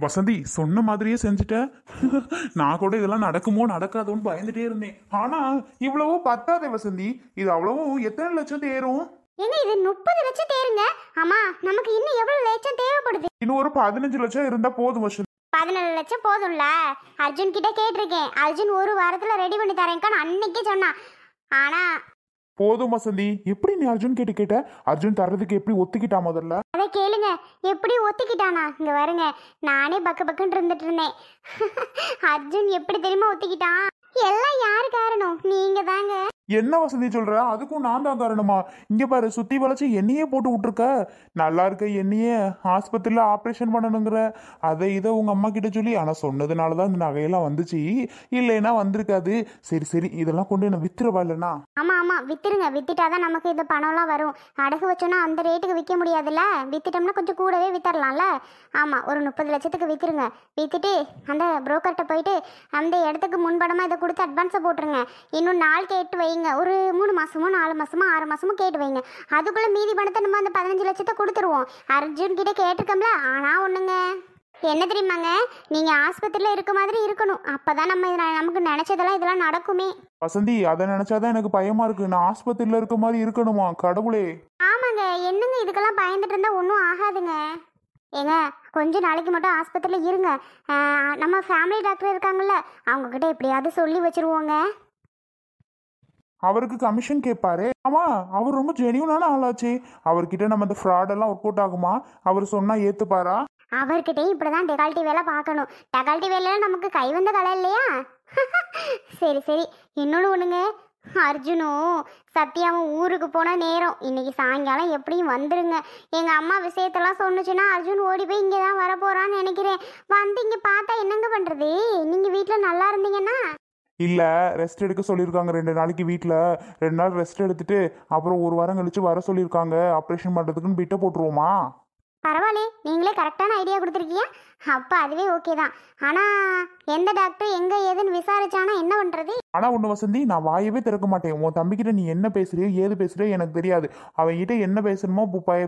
வசந்தி சொன்ன மாதிரியே செஞ்சுட்ட. நான் கூட இதெல்லாம் நடக்குமோ நடக்காதோன்னு பயந்துட்டே இருந்தேன். ஆனா இவ்வளவோ பத்தாதே வசந்தி. இது அவ்வளவும் எத்தனை லட்சம் தேரும்? ஏங்க இது 30 லட்சம் தேருங்க. ஆமா, நமக்கு இன்னும் எவ்வளவு லட்சம் தேவைப்படுது? இன்னும் ஒரு 15 லட்சம் இருந்தா போதும் வசந்தி. 17 லட்சம் போதும்ல. அர்ஜுன் கிட்ட கேட்டிருக்கேன். அர்ஜுன் ஒரு வாரத்துல ரெடி பண்ணி தரேன்கான்னு அன்னைக்கே சொன்னான். ஆனா போதும் வசந்தி. எப்படி நீ அர்ஜுன் கேட்ட? அர்ஜுன் தர்றதுக்கு எப்படி ஒத்துக்கிட்டா முதல்ல? அதை கேளுங்க. எப்படி ஒத்துக்கிட்டானா? இங்க வருங்க, நானே பக்கு பக்குன்னு இருந்துட்டு இருந்தேன். அர்ஜுன் எப்படி தெரியுமா ஒத்துக்கிட்டான்? எல்லாம் யாரு காரணம்? நீங்க தாங்க. என்ன வசந்தி சொல்ற? அதுக்கும் நான் தான் காரணமா? இங்க பாரு, சுத்தி வளைச்சு என்னையே போட்டு விட்டுருக்க. நல்லா இருக்க என்னையே ஆஸ்பத்திரியில ஆப்ரேஷன் பண்ணணுங்கிற அதை இதை உங்க அம்மா கிட்ட சொல்லி. ஆனா சொன்னதுனாலதான் இந்த நகையெல்லாம் வந்துச்சு, இல்லைன்னா வந்திருக்காது. சரி சரி, இதெல்லாம் கொண்டு என்ன வித்துருவா இல்லைன்னா? ஆமா ஆமா, வித்துருங்க. வித்துட்டாதான் நமக்கு இந்த பணம்லாம் வரும். அடகு வச்சோன்னா அந்த ரேட்டுக்கு விற்க முடியாதுல்ல. வித்துட்டோம்னா கொஞ்சம் கூடவே வித்தரலாம்ல. ஆமா, ஒரு 30 லட்சத்துக்கு வித்துருங்க. வித்துட்டு அந்த புரோக்கர்கிட்ட போயிட்டு அந்த இடத்துக்கு முன்படமா இதை கொடுத்து அட்வான்ஸை போட்டுருங்க. இன்னும் நாள் கேட்டு வைங்க. ஒரு 3 மாசமோ 4 மாசமோ 6 மாசமோ கேட்டு வைங்க. அதுக்குள்ள மீதி பணத்தை நம்ம அந்த 15 லட்சத்தை கொடுத்துருவோம். அர்ஜுன் கிட்ட கேட்டிருக்கோம்ல. ஆனா ஒண்ணுங்க, என்ன தெரியுமாங்க, நீங்க ஆஸ்பத்திரியில இருக்க மாதிரி இருக்கணும். அப்பதான் நமக்கு நினைச்சதெல்லாம் இதெல்லாம் நடக்குமே. வசந்தி, அதை நினைச்சாதான் எனக்கு பயமா இருக்கு. நான் ஆஸ்பத்திரியில இருக்க மாதிரி இருக்கணுமா? கடவுளே. ஆமாங்க, என்னங்க இதுக்கெல்லாம் பயந்துட்டு இருந்தா ஒன்றும் ஆகாதுங்க. ஏங்க கொஞ்ச நாளைக்கு மட்டும் ஆஸ்பத்திரியில் இருங்க. நம்ம ஃபேமிலி டாக்டர் இருக்காங்கல்ல, அவங்க கிட்ட எப்படியாவது சொல்லி வச்சிருவோங்க. அவருக்கு கமிஷன் கேட்பாரு. ஆமா, அவர் ரொம்ப ஜெனியூனான ஆளாச்சு. அவர்கிட்ட நம்ம இந்த ஃப்ராட் எல்லாம் ஒர்க் அவுட் ஆகுமா? அவர் சொன்னா ஏத்துப்பாரா? அவர்கிட்டையும் இப்படிதான் டெகால்ட்டி வேலை பார்க்கணும். டெகால்ட்டி வேலையில நமக்கு கை வந்த கலை இல்லையா? சரி சரி, இன்னொன்று ஒண்ணுங்க, அர்ஜுனும் சத்யாவும் ஊருக்கு போன நேரம் இன்னைக்கு சாயங்காலம் எப்படியும் வந்துருங்க. எங்க அம்மா விஷயத்தெல்லாம் சொன்னுச்சுன்னா அர்ஜுன் ஓடி போய் இங்கே தான் வரப்போறான்னு நினைக்கிறேன். வந்து இங்கே பார்த்தா என்னங்க பண்றது? நீங்க வீட்டில் நல்லா இருந்தீங்கன்னா. இல்ல, ரெஸ்ட் எடுக்க சொல்லியிருக்காங்க 2 நாளைக்கு. வீட்டில் 2 நாள் ரெஸ்ட் எடுத்துட்டு அப்புறம் ஒரு வாரம் கழிச்சு வர சொல்லியிருக்காங்க. ஆப்ரேஷன் பண்றதுக்குன்னு பிட்ட போட்டுருவோமா? பரவாயில்ல, நீங்களே கரெக்டான ஐடியா கொடுத்துருக்கீங்க. அப்போ அதுவே ஓகே தான். ஆனால் எந்த டாக்டர் எங்கே ஏதுன்னு விசாரிச்சானா என்ன பண்ணுறது? ஆனா ஒண்ணு வசந்தி, நான் வாயவே திறக்க மாட்டேன். உன் தம்பிக்கிட்ட நீ என்ன பேசுறியோ ஏது பேசுறியோ எனக்கு தெரியாது. அவன்கிட்ட என்ன பேசணுமோ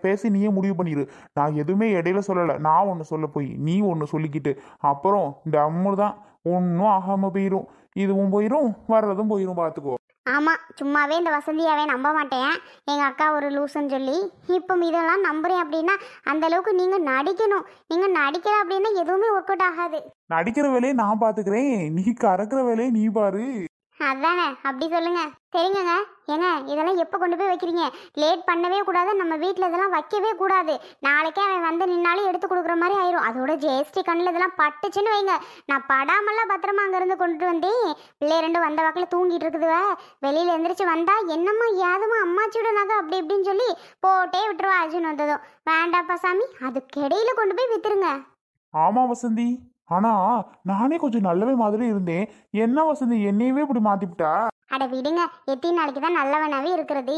பேசி நீயே முடிவு பண்ணிடு. நான் எதுவுமே இடையில சொல்லலை. நான் ஒன்று சொல்ல போய் நீ ஒன்று சொல்லிக்கிட்டு அப்புறம் இந்த அம்மு தான் ஒன்றும் ஆகாம போயிடும். இதுவும் போயிடும், வர்றதும் போயிடும். பார்த்துக்கோ. ஆமாம், சும்மாவே இந்த வசந்தியாவே நம்ப மாட்டேன். எங்கள் அக்கா ஒரு லூசுன்னு சொல்லி இப்போ இதெல்லாம் நம்புறேன் அப்படின்னா அந்த அளவுக்கு நீங்கள் நடிக்கணும். நீங்கள் நடிக்கிற அப்படின்னா எதுவுமே ஒர்க் அவுட் ஆகாது. நடிக்கிற வேலையை நான் பாத்துக்கிறேன், நீ கறக்குற வேலையை நீ பாரு. அதானே, அப்படி சொல்லுங்க. சரிங்கங்க. ஏங்க இதெல்லாம் எப்போ கொண்டு போய் வைக்கிறீங்க? லேட் பண்ணவே கூடாது. நம்ம வீட்டில் இதெல்லாம் வைக்கவே கூடாது. நாளைக்கே அவன் வந்து நின்னாலும் எடுத்து கொடுக்குற மாதிரி ஆயிரும். அதோட ஜிஎஸ்டி கண்ணில் இதெல்லாம் பட்டுச்சுன்னு வைங்க, நான் படாமல்லாம் பத்திரமா அங்கேருந்து கொண்டுட்டு வந்தேன். பிள்ளை 2 வந்த வாக்கில் தூங்கிட்டு இருக்குதுவ. வெளியில் எந்திரிச்சு வந்தா என்னம்மா யாதுமா அம்மாச்சியோட நகை அப்படி இப்படின்னு சொல்லி போட்டே விட்டுருவா. அர்ஜுன் வந்ததும் வேண்டாப்பா சாமி, அதுக்கு இடையில கொண்டு போய் வித்துருங்க. ஆமா வசந்தி, ஆனா நானே கொஞ்சம் நல்லவே மாதிரி இருந்தேன். என்ன வசந்தி என்னையவே இப்படி மாத்திவிட்டா? அட விடுங்க, எத்தனை நாளைக்கு தான் நல்லவனாவே இருக்கிறது?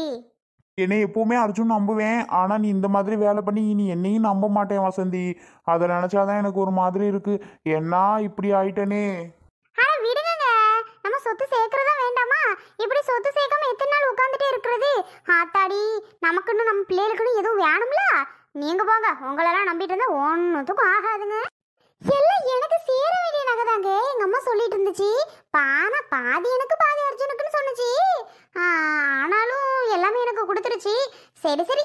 என்னை எப்பவுமே அர்ஜுன் நம்புவேன். ஆனா நீ இந்த மாதிரி வேலை பண்ணி நீ என்னையும் நம்ப மாட்டேன் வசந்தி. அதை நினைச்சாதான் எனக்கு ஒரு மாதிரி இருக்கு. என்ன இப்படி ஆயிட்டனே. அட விடுங்க, நம்ம சொத்து சேர்க்கறதா வேண்டாமா? இப்படி சொத்து சேர்க்காம எத்தனை நாள் உட்காந்துட்டே இருக்கிறது? ஆத்தாடி, நமக்குன்னு நம்ம பிள்ளைகளுக்குன்னு எதுவும் வேணும்ல. நீங்க போங்க, உங்களெல்லாம் நம்பிட்டு இருந்தா ஒன்றுத்துக்கும் ஆகாதுங்க. எல்லாம் எனக்கு சேர வேண்டிய நகை தாங்க. எங்க அம்மா சொல்லிட்டு இருந்துச்சு. பாதி எனக்கு பாதி அர்ஜுனுக்குன்னு சொன்னுச்சு. ஆனாலும் எல்லாமே எனக்கு கொடுத்துருச்சு. சரி சரி,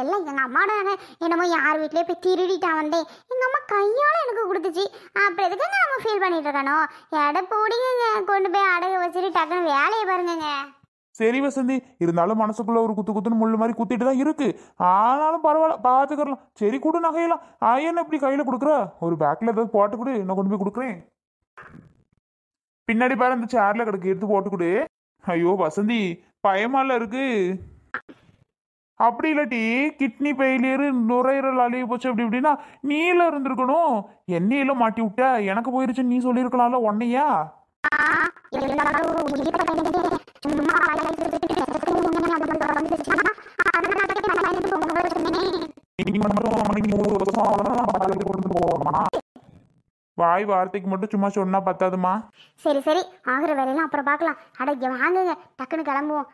எல்லாம் எங்க அம்மாவோட நகை. என்னமோ யார் வீட்லயே போய் திருடிட்டான் வந்தேன். எங்க அம்மா கையோட எனக்கு கொடுத்துச்சு. அப்புறம் எதுக்குங்க நம்ம ஃபீல் பண்ணிட்டு இருக்கானோ? எடை போடிங்க, கொண்டு போய் அடகு வச்சுட்டு டக்குன்னு வேலையை பாருங்க. சரி வசந்தி, இருந்தாலும் மனசுக்குள்ள ஒரு குத்து குத்துன்னு முள்ளு மாதிரி குத்திட்டு தான் இருக்கு. ஆனாலும் பரவாயில்ல, பாத்துக்கலாம். சரி கொடு நகையெல்லாம். என்ன இப்படி கையில கொடுக்குற? ஒரு பேக்ல ஏதாவது போட்டு கொடு, நான் கொண்டு போய் கொடுக்குறேன். பின்னாடி பாரு, அந்த சேர்ல கிடக்கு, எடுத்து போட்டு கொடு. ஐயோ வசந்தி, பயமால இருக்கு. அப்படி இல்லாட்டி கிட்னி ஃபெயிலியர், நுரையீரல் அழிவு போச்சு அப்படி இப்படின்னா நீல இருந்திருக்கணும். என்னையில மாட்டி விட்ட, எனக்கு போயிருச்சுன்னு நீ சொல்லியிருக்கலாம்ல ஒன்னையா. வாய் வார்த்தைக்கு மட்டும் சும்மா சொன்னா பத்தாதுமா. சரி சரி, ஆகிற வேலையெல்லாம் அப்புறம் பார்க்கலாம். அட வாங்குங்க, டக்குன்னு கிளம்புவோம்.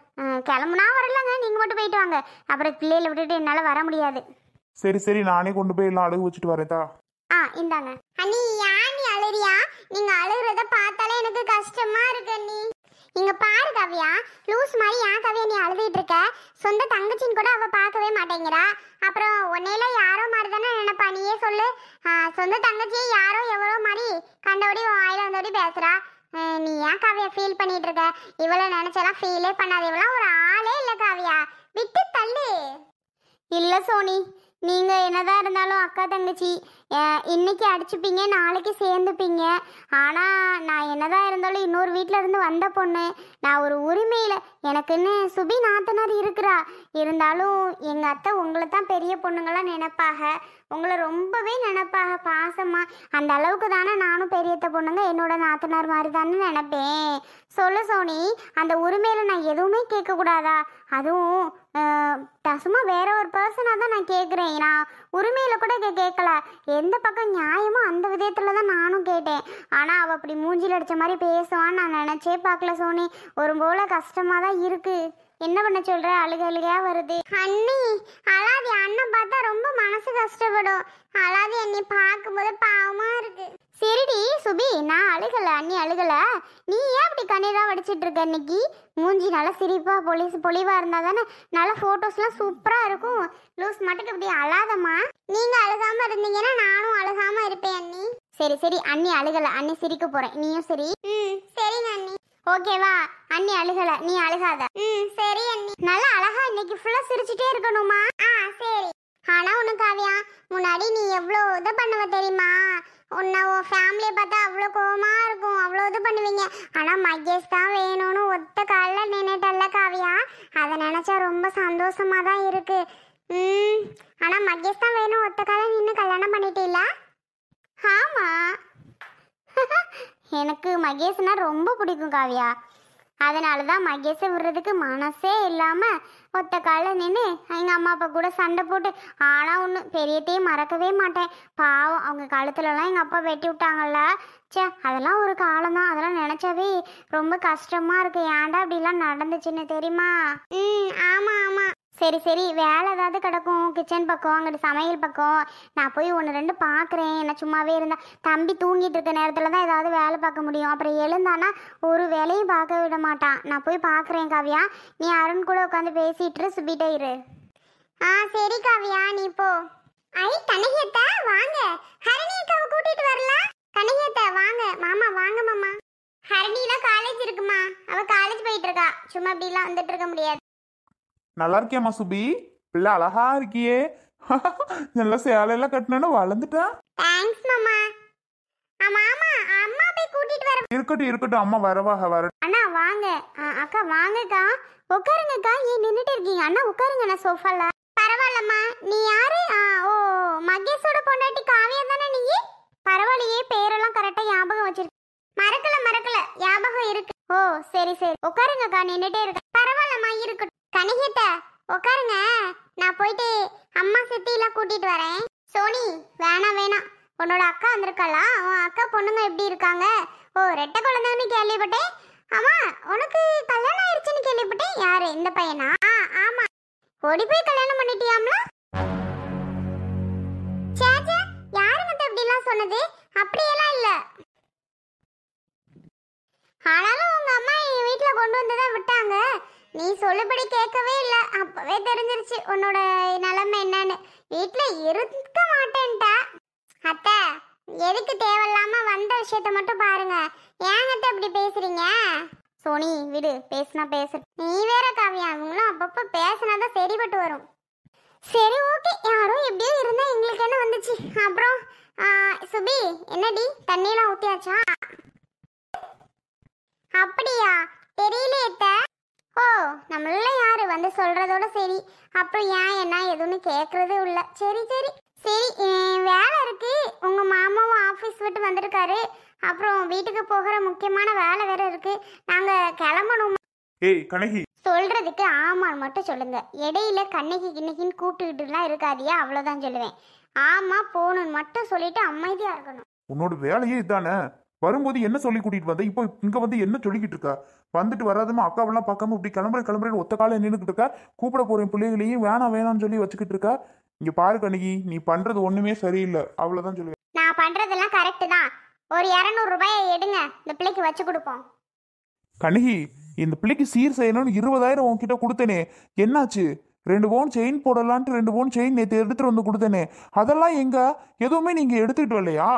கிளம்புனா வரலாங்க, நீங்க மட்டும் போயிட்டு வாங்க. அப்புறம் பிள்ளைகளை விட்டுட்டு என்னால வர முடியாது. சரி சரி, நானே கொண்டு போய் எல்லாம் அடகு வச்சுட்டு வரேதா. இந்தாங்க அண்ணி. ஏன் நீ அழுறியா? நீங்க அழுகுறத பார்த்தாலே எனக்கு கஷ்டமா இருக்கு அண்ணி. இங்க பாரு காவியா, லூஸ் மாதிரி ஏன் காவியா நீ அழுதுட்டு இருக்க? சொந்த தங்கச்சின்னு கூட அவ பார்க்கவே மாட்டேங்கிறா. அப்புறம் உன்னையில யாரோ மாதிரி தானே நினைப்பா, நீயே சொல்லு. சொந்த தங்கச்சியே யாரோ எவ்வளோ மாதிரி கண்டபடி வாயில வந்தபடி பேசுறா. நீ ஏன் காவியா ஃபீல் பண்ணிட்டு இருக்க? இவளை நினைச்செல்லாம் ஃபீலே பண்ணாது. இவளாம் ஒரு ஆளே இல்லை காவியா, விட்டு தள்ளு. இல்ல சோனி, நீங்க என்னதான் இருந்தாலும் அக்கா தங்கச்சி. இன்னைக்கு அடிச்சுப்பீங்க, நாளைக்கு சேர்ந்துப்பீங்க. ஆனா நான் என்னதான் இருந்தாலும் இன்னொரு வீட்ல இருந்து வந்த பொண்ணு. நான் ஒரு உரிமையில எனக்குன்னு சுபி நாத்தனார் இருக்கிறா. இருந்தாலும் எங்க அத்தை உங்களை தான் பெரிய பொண்ணுங்களாம் நினைப்பாக. உங்களை ரொம்பவே நினைப்பாக பாசமா. அந்த அளவுக்கு தானே நானும் பெரியத்த பொண்ணுங்க என்னோட நாத்தனார் மாதிரி தானே நினைப்பேன். சொல்லு சோனி, அந்த உரிமையில நான் எதுவுமே கேட்கக்கூடாதா? அதுவும் சும்மா வேற ஒரு பர்சனாக தான் நான் கேட்குறேன். நான் உரிமையில கூட கேட்கல. எந்த பக்கம் நியாயமோ அந்த விதத்துல தான் நானும் கேட்டேன். ஆனால் அவள் அப்படி மூஞ்சில் அடித்த மாதிரி பேசுவான்னு நான் நினச்சே பார்க்கல சோனி. ஒரு போல கஷ்டமாக தான் இருக்கு. என்ன பண்ண சொல்ற? அழுகையா வருது. அண்ணி அழாதி, அண்ணன் பார்த்தா ரொம்ப மனசு கஷ்டப்படும். அழாதி அண்ணி, பார்க்கும்போது பாவமா இருக்கு. சரிடி சுபி, நான் அழுகல, அண்ணி அழுகல. நீ ஏன் அப்படி கண்ணீரா வடிச்சிட்டு இருக்க? இன்னைக்கு மூஞ்சி நல்லா சிரிப்பா பொலிவா இருந்தா தானே நல்ல போட்டோஸ்லாம் சூப்பரா இருக்கும். லூஸ் மட்டுக்கு இப்படி அழாதம்மா. நீங்க அழுகாம இருந்தீங்கன்னா நானும் அழுகாம இருப்பேன் அண்ணி. சரி சரி, அண்ணி அழுகல, அண்ணி சிரிக்க போறேன். நீயும் சரி. சரிங்க அண்ணி. ஓகேவா? அண்ணி அழுகல, நீ அழுகாத. சரி அண்ணி. நல்லா அழகா இன்னைக்கு ஃபுல்லா சிரிச்சுட்டே இருக்கணுமா? சரி. ஆனா உனக்கு காவியா, முன்னாடி நீ எவ்வளோ இது பண்ணுவ தெரியுமா? உன்னை உன் ஃபேமிலியை பார்த்தா அவ்வளோ கோவமா இருக்கும், அவ்வளோ இது பண்ணுவீங்க. ஆனால் மகேஷ் தான் வேணும்னு ஒத்த காலில் நின்றுட்டல்ல காவியா, அதை நினச்சா ரொம்ப சந்தோஷமா தான் இருக்கு. ஆனால் மகேஷ் தான் வேணும் ஒத்த காலில் நின்று கல்யாணம் பண்ணிட்டீல்ல? ஆமாம். எனக்கு மகேஷ்னா ரொம்ப பிடிக்கும் காவியா. அதனால தான் மகேஷை விடுறதுக்கு மனசே இல்லாமல் ஒத்த காலில் நின்று எங்கள் அம்மா அப்பா கூட சண்டை போட்டு. ஆனால் ஒன்று பெரியத்தையும் மறக்கவே மாட்டேன். பாவம், அவங்க காலத்துலலாம் எங்கள் அப்பா வெட்டி விட்டாங்கல்ல. அதெல்லாம் ஒரு காலம்தான். அதெல்லாம் நினச்சாவே ரொம்ப கஷ்டமாக இருக்கு. ஏன்டா அப்படிலாம் நடந்துச்சுன்னு தெரியுமா? ஆமாம் ஆமாம். சரி சரி, வேலை ஏதாவது கிடக்கும் கிச்சன் பக்கம், அங்கிட்டு சமையல் பக்கம். நான் போய் ஒன்று ரெண்டு பார்க்குறேன். நான் சும்மாவே இருந்தா தம்பி தூங்கிட்டு இருக்க நேரத்தில் தான் ஏதாவது வேலை பார்க்க முடியும். அப்புறம் எழுந்தானா ஒரு வேலையும் பார்க்க விட மாட்டான். நான் போய் பார்க்குறேன் காவியா. நீ அருண் கூட உட்காந்து பேசிட்டு சுபிட்டே இரு. சரி காவியா, நீ போ. கனகியத்த வாங்க. ஹரணி அக்காவை கூட்டிட்டு வரலாம். கனகியத்த வாங்க. மாமா வாங்க மாமா. ஹரணிலாம் காலேஜ் இருக்குமா, அவ காலேஜ் போயிட்டு இருக்கா. சும்மா அப்படிலாம் வந்துட்டு இருக்க முடியாது. நல்லா இருக்கியாம்மா சுபி? பிள்ளை அழகா இருக்கியே. நல்லா சேலையெல்லாம் கட்டினா வளர்ந்துட்டா. தேங்க்ஸ் மாமா. மாமா அம்மா போய் கூட்டிட்டு வர. இருக்கட்டும் இருக்கட்டும், அம்மா வர. அண்ணா வாங்க. அக்கா வாங்கக்கா, உட்காருங்கக்கா. ஏன் நின்றுட்டு இருக்கீங்க? அண்ணா உட்காருங்க, நான் சோஃபால. பரவாயில்லம்மா. நீ யாரு? ஓ, மகேஷோட பொண்டாட்டி காவியா தானே நீ? பரவாயில்லையே, பேரெல்லாம் கரெக்டா ஞாபகம் வச்சிருக்க. மறக்கல, ஞாபகம் இருக்கு. ஓ சரி சரி, உட்காருங்கக்கா, நின்றுட்டே இருக்க. பரவாயில்லம்மா, இருக்கட்டும். கனகியத்த உட்காருங்க, நான் போயிட்டு அம்மா சித்திலாம் கூட்டிட்டு வரேன். சோனி வேணாம், உன்னோட அக்கா வந்திருக்காளா? உன் அக்கா பொண்ணுங்க எப்படி இருக்காங்க? ஓ, ரெட்டை குழந்தைன்னு கேள்விப்பட்டேன். ஆமா, உனக்கு கல்யாணம் ஆயிடுச்சுன்னு கேள்விப்பட்டேன். யாரு, இந்த பையனா? ஆமா. ஓடி போய் கல்யாணம் பண்ணிட்டியாம்ல? சேச்சே, யாருங்க இப்படிலாம் சொன்னது? அப்படியெல்லாம் இல்ல. ஆனாலும் உங்க அம்மா என் வீட்டுல கொண்டு வந்துதான் விட்டாங்க. நீ சொல்லுபடி கேட்கவே இல்லை. அப்பவே தெரிஞ்சிருச்சு உன்னோட நிலைமை என்னன்னு. வீட்டுல இருக்க மாட்டேன்ட்டா. அத்தை, எதுக்கு தேவையில்லாம வந்த விஷயத்த மட்டும் பாருங்க. ஏன் அத்தை இப்படி பேசுறீங்க? சோனி விடு, பேசுனா பேசு. நீ வேற காவியா, அவங்களும் அப்பப்ப பேசினாதான் சரிபட்டு வரும். சரி ஓகே, யாரோ எப்படியோ இருந்தா எங்களுக்கு என்ன வந்துச்சு. அப்புறம் சுபி, என்னடி தண்ணியெல்லாம் ஊத்தியாச்சா? அப்படியா? தெரியலையே அத்தை. ஓ, நம்மள யாரு வந்து சொல்றதோட சரி. அப்புறம் ஏன் என்ன எதுன்னு கேட்கறது இல்ல. சரி சரி சரி, வேலை இருக்கு. உங்க மாமாவும் ஆஃபீஸ் விட்டு வந்திருக்காரு. அப்புறம் வீட்டுக்கு போகிற முக்கியமான வேலை வேற இருக்கு. நாங்க கிளம்பணும். ஏய் கனகி, சொல்றதுக்கு ஆமான்னு மட்டும் சொல்லுங்க. இடையில கண்ணகி கிண்ணகின்னு கூப்பிட்டுக்கிட்டுலாம் இருக்காதியா, அவ்வளவுதான் சொல்லுவேன். ஆமா போகணும்னு மட்டும் சொல்லிட்டு அமைதியா இருக்கணும். உன்னோட வேலையே இதானே? வரும்போது என்ன சொல்லி கூட்டிட்டு வந்த? இப்போ இங்க வந்து என்ன சொல்லிக்கிட்டு இருக்கா? வந்துட்டு வராதுமா அக்காவெல்லாம் பார்க்காம இப்படி கிளம்புறேன்னு ஒத்த காலம் நின்றுக்கிட்டு இருக்கா. கூப்பிட போறேன் பிள்ளைகளையும் வேணாம்னு சொல்லி வச்சுக்கிட்டு இருக்கா. இங்க பாரு கண்ணகி, நீ பண்றது ஒண்ணுமே சரியில்லை, அவ்வளவுதான் சொல்லுவேன். நான் பண்றதெல்லாம் கரெக்டு தான். ஒரு 200 ரூபாயை எடுங்க, இந்த பிள்ளைக்கு வச்சு கொடுப்போம். கண்ணகி, இந்த பிள்ளைக்கு சீர் செய்யணும்னு 20,000 உன்கிட்ட கொடுத்தனே, என்னாச்சு? 2 பவுன் செயின் போடலான்ட்டு 2 பவுன் செயின் நேற்று எடுத்துட்டு வந்து கொடுத்தனே, அதெல்லாம் எங்க? எதுவுமே நீங்க எடுத்துக்கிட்டு வரலையா?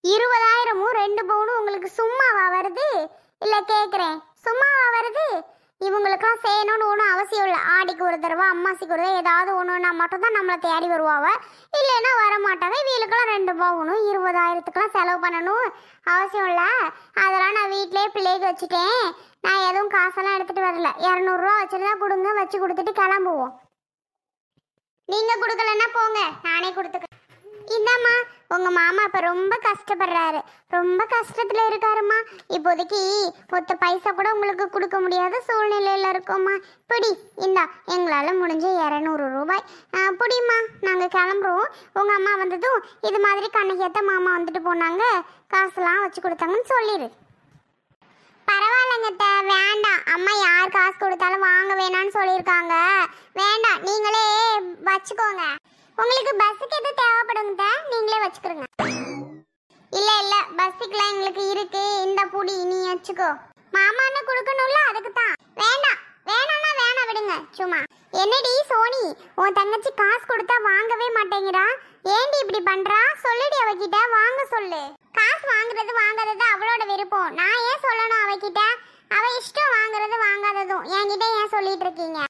20,000ம் 2 பவுனும் உங்களுக்கு சும்மாவா வருது? இல்ல கேக்குறேன், சும்மாவா வருது? இவங்களுக்கெல்லாம் செய்யணும்னு ஒன்றும் அவசியம் இல்லை. ஆடிக்கு ஒரு தடவை, அம்மாசிக்கு ஒரு தடவை ஏதாவது ஒன்றுனா மட்டும் தான் நம்மளை தேடி வருவாவ, இல்லைன்னா வரமாட்டாங்க. வீலுக்கெல்லாம் 2 பவுனும் 20,000த்துக்கெல்லாம் செலவு பண்ணணும் அவசியம் இல்லை. அதெல்லாம் நான் வீட்டிலே பிள்ளைக்கு வச்சுட்டேன். நான் எதுவும் காசெல்லாம் எடுத்துட்டு வரல. 200 ரூபா வச்சுருந்தா கொடுங்க, வச்சு கொடுத்துட்டு கிளம்புவோம். நீங்க கொடுக்கலன்னா போங்க, நானே கொடுத்துக்கிறேன். இந்தாம்மா, உங்க மாமா இப்ப ரொம்ப கஷ்டப்படுறாரு, ரொம்ப கஷ்டத்துல இருக்காருமா. இப்போதைக்கு ஒத்த பைசா கூட உங்களுக்கு கொடுக்க முடியாத சூழ்நிலையில இருக்கோம்மா. பிடி, இந்தா, எங்களால முடிஞ்ச 200 ரூபாய் பிடிம்மா. நாங்க கிளம்புறோம். உங்க அம்மா வந்ததும் இது மாதிரி கண்ணகியத்த மாமா வந்துட்டு போனாங்க, காசுலாம் வச்சு கொடுத்தாங்கன்னு சொல்லிடு. பரவாயில்லைங்க, வேண்டாம். அம்மா யார் காசு கொடுத்தாலும் வாங்க வேணான்னு சொல்லியிருக்காங்க. வேண்டாம், நீங்களே வச்சுக்கோங்க. உங்களுக்கு பஸ்ஸுக்கு எது தேவைப்படுங்க, நீங்களே வச்சுக்கிறோங்க. இல்ல இல்ல, பஸ்ஸுக்குலாம் எங்களுக்கு இருக்கு. இந்த புடி, நீ வச்சுக்கோ. மாமான்னு கொடுக்கணும்ல, அதுக்கு தான். வேண்டாம், வேணாம்னா வேணாம், விடுங்க. சும்மா என்னடி சோனி, உன் தங்கச்சி காசு கொடுத்தா வாங்கவே மாட்டேங்கிறா, ஏண்டி இப்படி பண்றா? சொல்லுடி அவகிட்ட, வாங்க சொல்லு. காசு வாங்குறது அவளோட விருப்பம், நான் ஏன் சொல்லணும் அவகிட்ட? அவ இஷ்டம் வாங்குறது வாங்காததும். என்கிட்ட ஏன் சொல்லிட்டு இருக்கீங்க?